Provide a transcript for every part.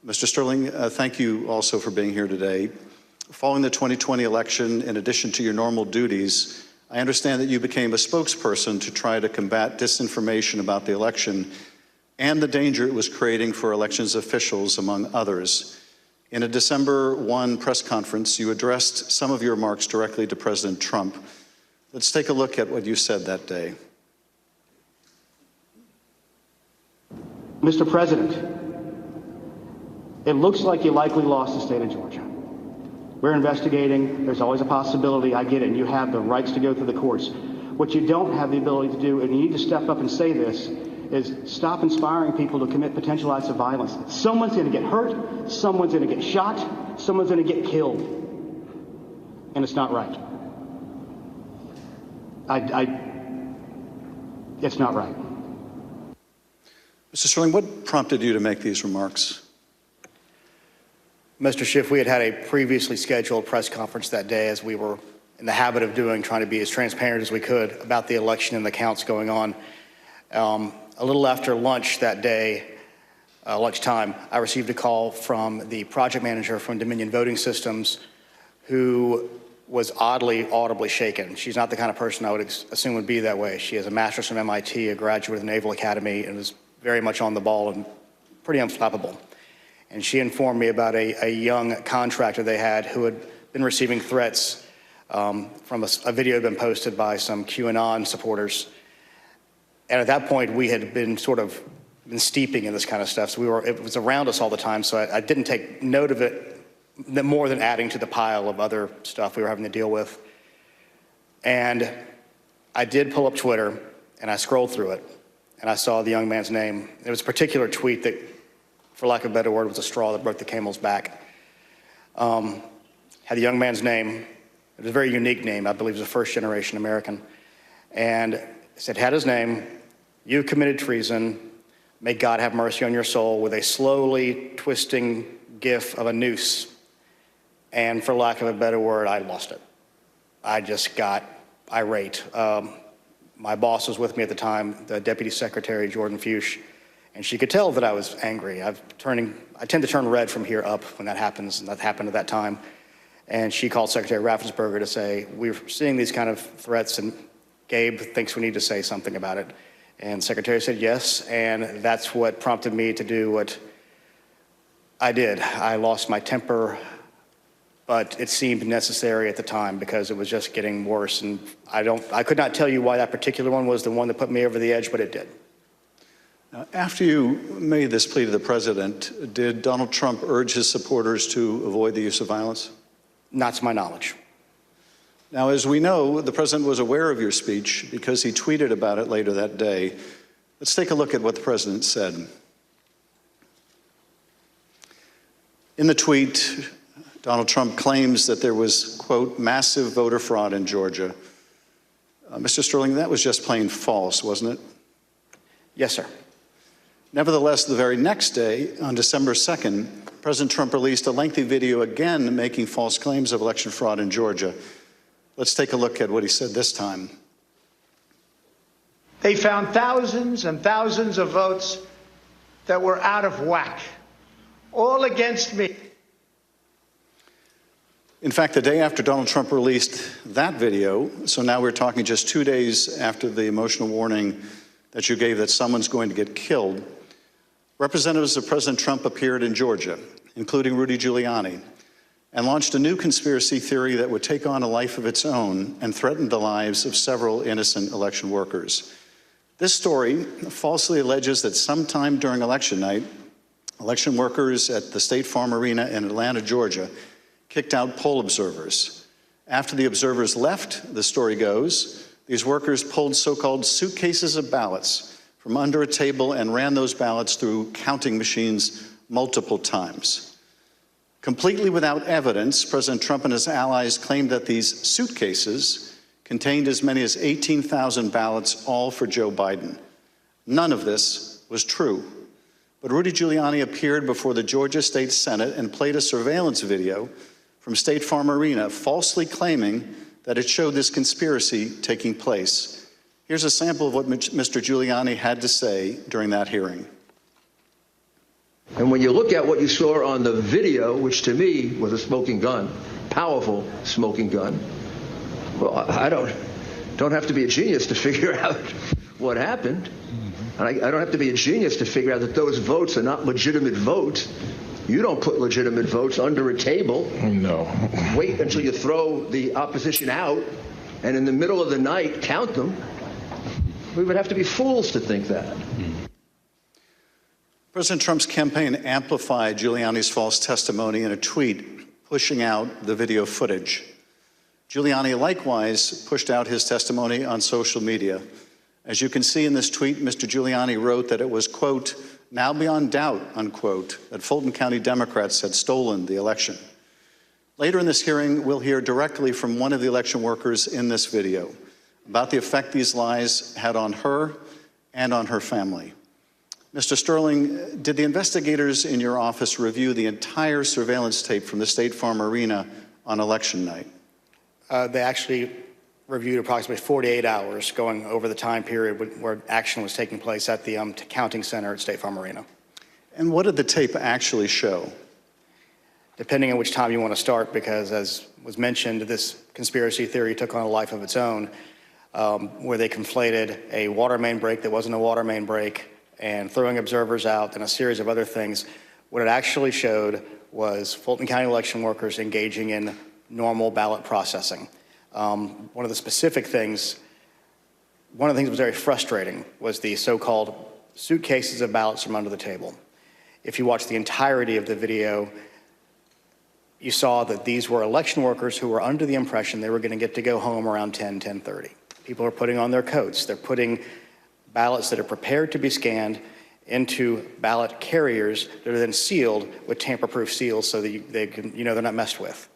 Mr. Sterling, thank you also for being here today. Following the 2020 election, in addition to your normal duties, I understand that you became a spokesperson to try to combat disinformation about the election and the danger it was creating for elections officials, among others. In a December 1 press conference, you addressed some of your remarks directly to President Trump. Let's take a look at what you said that day. Mr. President, it looks like you likely lost the state of Georgia. We're investigating. There's always a possibility. I get it. And you have the rights to go through the courts. What you don't have the ability to do, and you need to step up and say this, is stop inspiring people to commit potential acts of violence. Someone's going to get hurt. Someone's going to get shot. Someone's going to get killed. And it's not right. It's not right. Mr. Sterling, what prompted you to make these remarks? Mr. Schiff, we had a previously scheduled press conference that day, as we were in the habit of doing, trying to be as transparent as we could about the election and the counts going on. A little after lunch that day, lunchtime, I received a call from the project manager from Dominion Voting Systems, who was oddly, audibly shaken. She's not the kind of person I would assume would be that way. She has a master's from MIT, a graduate of the Naval Academy, and is very much on the ball and pretty unflappable. And she informed me about a young contractor they had who had been receiving threats from a video had been posted by some QAnon supporters. And at that point, we had been been steeping in this kind of stuff. So it was around us all the time. So I didn't take note of it more than adding to the pile of other stuff we were having to deal with. And I did pull up Twitter and I scrolled through it and I saw the young man's name. There was a particular tweet that, for lack of a better word, was a straw that broke the camel's back. Had the young man's name. It was a very unique name. I believe he was a first-generation American. And it said, had his name, "You committed treason. May God have mercy on your soul," with a slowly twisting gif of a noose. And for lack of a better word, I lost it. I just got irate. My boss was with me at the time, the Deputy Secretary, Jordan Fuchs, and she could tell that I was angry. I tend to turn red from here up when that happens, and that happened at that time. And she called Secretary Raffensperger to say, "We're seeing these kind of threats, and Gabe thinks we need to say something about it." And the Secretary said yes, and that's what prompted me to do what I did. I lost my temper, but it seemed necessary at the time because it was just getting worse. And I could not tell you why that particular one was the one that put me over the edge, but it did. Now, after you made this plea to the president, did Donald Trump urge his supporters to avoid the use of violence? Not to my knowledge. Now, as we know, the president was aware of your speech because he tweeted about it later that day. Let's take a look at what the president said. In the tweet, Donald Trump claims that there was, quote, "massive voter fraud in Georgia." Mr. Sterling, that was just plain false, wasn't it? Yes, sir. Nevertheless, the very next day, on December 2nd, President Trump released a lengthy video again making false claims of election fraud in Georgia. Let's take a look at what he said this time. They found thousands and thousands of votes that were out of whack, all against me. In fact, the day after Donald Trump released that video, so now we're talking just 2 days after the emotional warning that you gave that someone's going to get killed, representatives of President Trump appeared in Georgia, including Rudy Giuliani, and launched a new conspiracy theory that would take on a life of its own and threaten the lives of several innocent election workers. This story falsely alleges that sometime during election night, election workers at the State Farm Arena in Atlanta, Georgia, kicked out poll observers. After the observers left, the story goes, these workers pulled so-called suitcases of ballots from under a table and ran those ballots through counting machines multiple times. Completely without evidence, President Trump and his allies claimed that these suitcases contained as many as 18,000 ballots, all for Joe Biden. None of this was true. But Rudy Giuliani appeared before the Georgia State Senate and played a surveillance video from State Farm Arena, falsely claiming that it showed this conspiracy taking place. Here's a sample of what Mr. Giuliani had to say during that hearing. And when you look at what you saw on the video, which to me was a smoking gun, powerful smoking gun, well, I don't have to be a genius to figure out what happened. And I don't have to be a genius to figure out that those votes are not legitimate votes. You don't put legitimate votes under a table. No. Wait until you throw the opposition out, and in the middle of the night, count them. We would have to be fools to think that. President Trump's campaign amplified Giuliani's false testimony in a tweet pushing out the video footage. Giuliani likewise pushed out his testimony on social media. As you can see in this tweet, Mr. Giuliani wrote that it was, quote, now beyond doubt, unquote, that Fulton County Democrats had stolen the election. Later in this hearing, we'll hear directly from one of the election workers in this video about the effect these lies had on her and on her family. Mr. Sterling, did the investigators in your office review the entire surveillance tape from the State Farm Arena on election night? They actually reviewed approximately 48 hours going over the time period where action was taking place at the counting center at State Farm Arena. And what did the tape actually show? Depending on which time you want to start, because as was mentioned, this conspiracy theory took on a life of its own, where they conflated a water main break that wasn't a water main break and throwing observers out and a series of other things. What it actually showed was Fulton County election workers engaging in normal ballot processing. One of the things that was very frustrating was the so-called suitcases of ballots from under the table. If you watch the entirety of the video, you saw that these were election workers who were under the impression they were going to get to go home around 10:30. People are putting on their coats. They're putting ballots that are prepared to be scanned into ballot carriers that are then sealed with tamper-proof seals so that they're not messed with.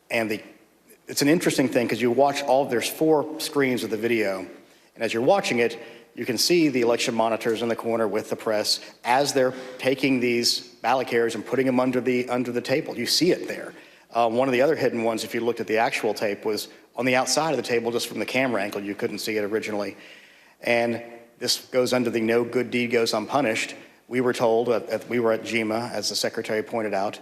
It's an interesting thing because you watch there's 4 screens of the video, and as you're watching it, you can see the election monitors in the corner with the press as they're taking these ballot carriers and putting them under the table. You see it there. One of the other hidden ones, if you looked at the actual tape, was on the outside of the table, just from the camera angle. You couldn't see it originally. And this goes under the no good deed goes unpunished. We were told, we were at GEMA, as the secretary pointed out,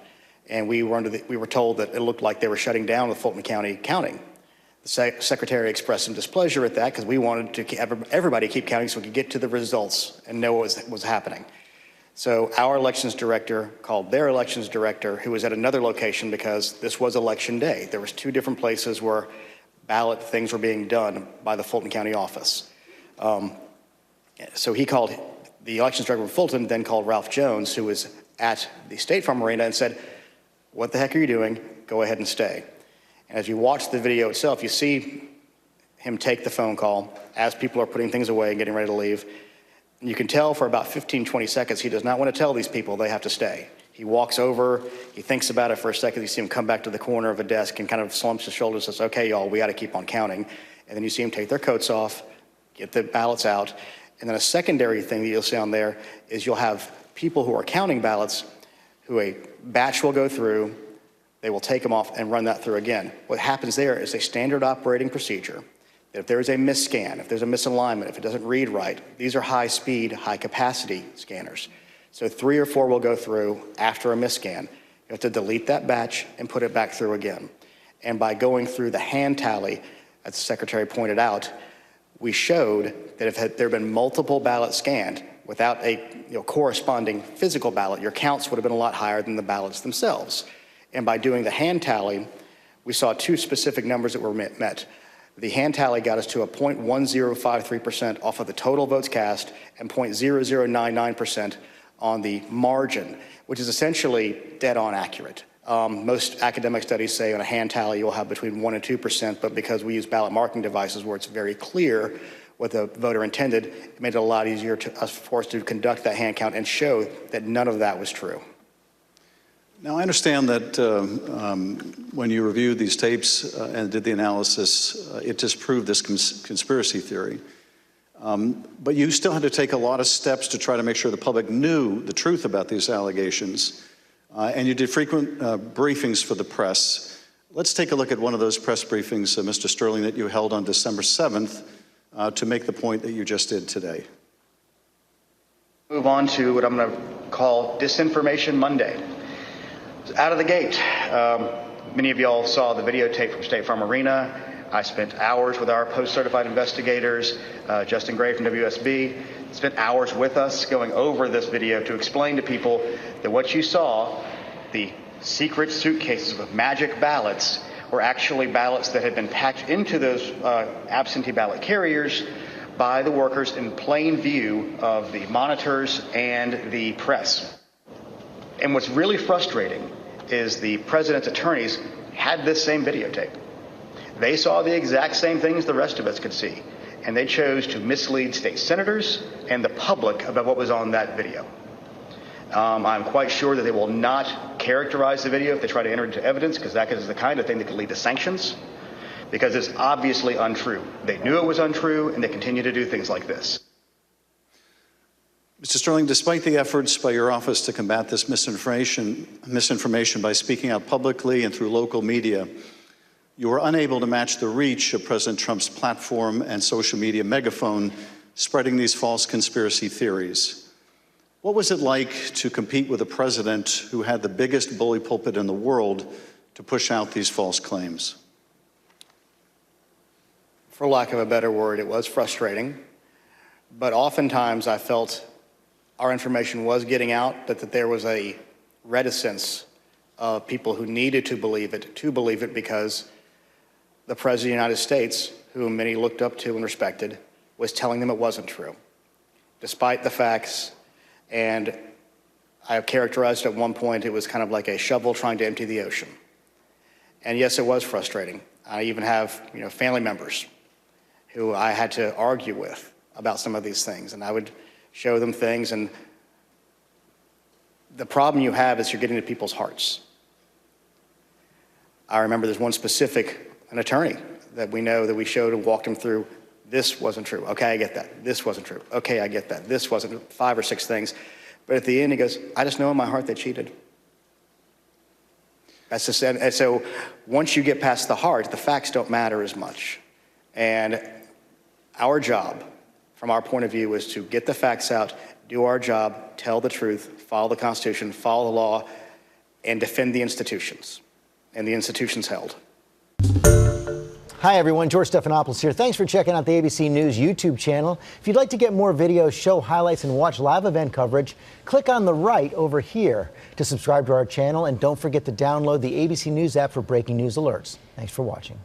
and we were told that it looked like they were shutting down the Fulton County counting. The secretary expressed some displeasure at that because we wanted to everybody keep counting so we could get to the results and know what was happening. So our elections director called their elections director, who was at another location because this was election day. There was 2 different places where ballot things were being done by the Fulton County office. So he called the elections director of Fulton, then called Ralph Jones, who was at the State Farm Arena, and said, what the heck are you doing? Go ahead and stay. And as you watch the video itself, you see him take the phone call as people are putting things away and getting ready to leave. And you can tell for about 15, 20 seconds, he does not want to tell these people they have to stay. He walks over, he thinks about it for a second, you see him come back to the corner of a desk and kind of slumps his shoulders and says, okay, y'all, we got to keep on counting. And then you see him take their coats off, get the ballots out. And then a secondary thing that you'll see on there is you'll have people who are counting ballots who a batch will go through, they will take them off and run that through again. What happens there is a standard operating procedure. If there is a misscan, if there's a misalignment, if it doesn't read right, these are high-speed, high-capacity scanners. So 3 or 4 will go through after a misscan. You have to delete that batch and put it back through again. And by going through the hand tally, as the secretary pointed out, we showed that if there had been multiple ballots scanned without a corresponding physical ballot, your counts would have been a lot higher than the ballots themselves. And by doing the hand tally, we saw 2 specific numbers that were met. The hand tally got us to a 0.1053% off of the total votes cast and 0.0099% on the margin, which is essentially dead on accurate. Most academic studies say on a hand tally you'll have between 1% and 2%, but because we use ballot marking devices where it's very clear what the voter intended, it made it a lot easier for us to conduct that hand count and show that none of that was true. Now, I understand that when you reviewed these tapes and did the analysis, it disproved this conspiracy theory. But you still had to take a lot of steps to try to make sure the public knew the truth about these allegations. And you did frequent briefings for the press. Let's take a look at one of those press briefings, Mr. Sterling, that you held on December 7th to make the point that you just did today. Move on to what I'm going to call Disinformation Monday. Out of the gate, many of y'all saw the videotape from State Farm Arena. I spent hours with our post-certified investigators, Justin Gray from WSB, spent hours with us going over this video to explain to people that what you saw, the secret suitcases with magic ballots, were actually ballots that had been packed into those absentee ballot carriers by the workers in plain view of the monitors and the press. And what's really frustrating is the president's attorneys had this same videotape. They saw the exact same things the rest of us could see, and they chose to mislead state senators and the public about what was on that video. I'm quite sure that they will not characterize the video if they try to enter it into evidence, because that is the kind of thing that could lead to sanctions, because it's obviously untrue. They knew it was untrue, and they continue to do things like this. Mr. Sterling, despite the efforts by your office to combat this misinformation by speaking out publicly and through local media, you were unable to match the reach of President Trump's platform and social media megaphone spreading these false conspiracy theories. What was it like to compete with a president who had the biggest bully pulpit in the world to push out these false claims? For lack of a better word, it was frustrating. But oftentimes I felt our information was getting out, but that there was a reticence of people who needed to believe it because the President of the United States, whom many looked up to and respected, was telling them it wasn't true, despite the facts. And I have characterized at one point it was kind of like a shovel trying to empty the ocean. And yes, it was frustrating. I even have family members who I had to argue with about some of these things, and I would show them things, and the problem you have is you're getting to people's hearts. I remember there's one specific, an attorney that we know that we showed and walked him through, this wasn't true. Okay, I get that. This wasn't true. Okay, I get that. This wasn't, 5 or 6 things. But at the end, he goes, I just know in my heart they cheated. That's just, and so once you get past the heart, the facts don't matter as much. And our job, from our point of view, is to get the facts out, do our job, tell the truth, follow the Constitution, follow the law, and defend the institutions. And the institutions held. Hi everyone, George Stephanopoulos here. Thanks for checking out the ABC News YouTube channel. If you'd like to get more videos, show highlights, and watch live event coverage, click on the right over here to subscribe to our channel, and don't forget to download the ABC News app for breaking news alerts. Thanks for watching.